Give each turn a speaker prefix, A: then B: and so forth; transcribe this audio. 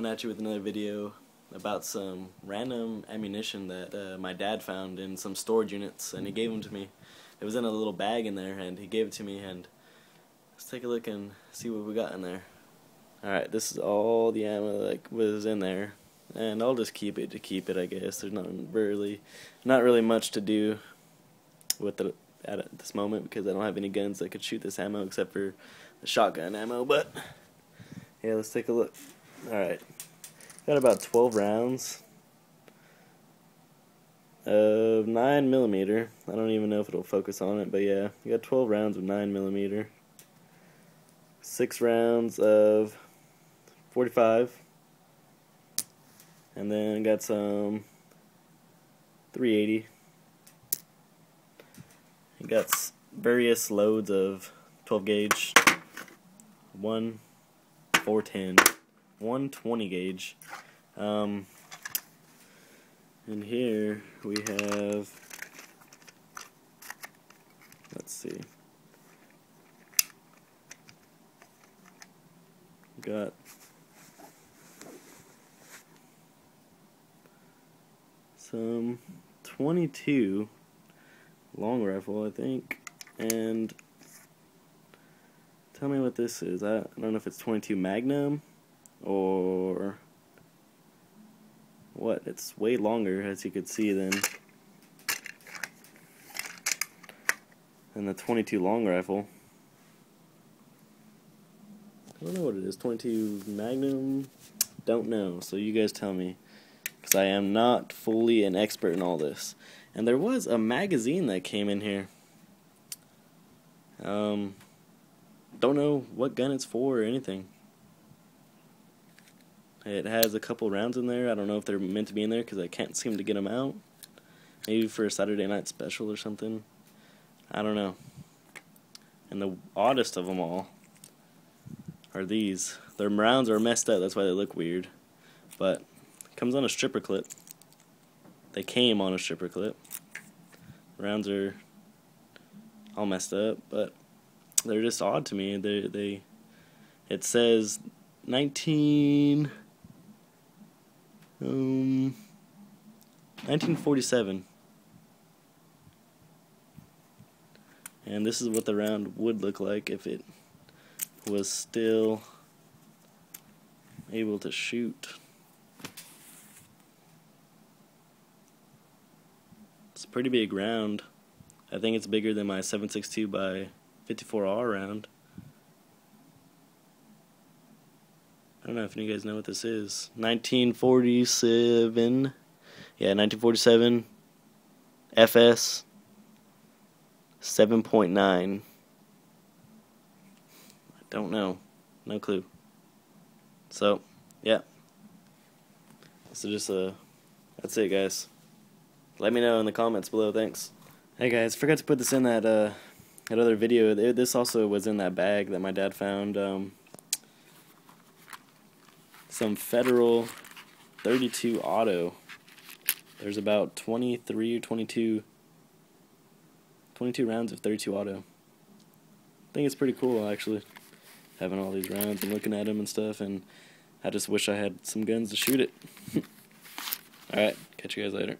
A: at you with another video about some random ammunition that my dad found in some storage units, and he gave them to me. It was in a little bag in there, and he gave it to me, and let's take a look and see what we got in there. Alright, this is all the ammo that was in there, and I'll just keep it to keep it, I guess. There's not really much to do with it at this moment because I don't have any guns that could shoot this ammo except for the shotgun ammo, but yeah, let's take a look. Alright, got about 12 rounds of 9mm. I don't even know if it'll focus on it, but yeah, you got 12 rounds of 9mm, 6 rounds of 45, and then got some 380. You got various loads of 12 gauge, 1 410, 120 gauge. In here we have, let's see, got some 22 long rifle, I think, and tell me what this is. I don't know if it's 22 Magnum or what. It's way longer, as you could see, than the 22 long rifle. I don't know what it is. 22 Magnum? Don't know. So you guys tell me, because I am not fully an expert in all this. And there was a magazine that came in here. Don't know what gun it's for or anything. It has a couple rounds in there. I don't know if they're meant to be in there because I can't seem to get them out. Maybe for a Saturday night special or something. I don't know. And the oddest of them all are these. Their rounds are messed up, that's why they look weird. But it comes on a stripper clip. They came on a stripper clip. Rounds are all messed up, but they're just odd to me. It says 1947, and this is what the round would look like if it was still able to shoot. It's a pretty big round. I think it's bigger than my 7.62 by 54R round. I don't know if you guys know what this is. 1947. Yeah, 1947 FS 7.9. I don't know. No clue. So, yeah. So that's it, guys. Let me know in the comments below. Thanks. Hey guys, forgot to put this in that other video. This also was in that bag that my dad found. Some Federal 32 Auto. There's about 23 or 22 rounds of 32 Auto. I think it's pretty cool, actually, having all these rounds and looking at them and stuff, and I just wish I had some guns to shoot it. Alright, catch you guys later.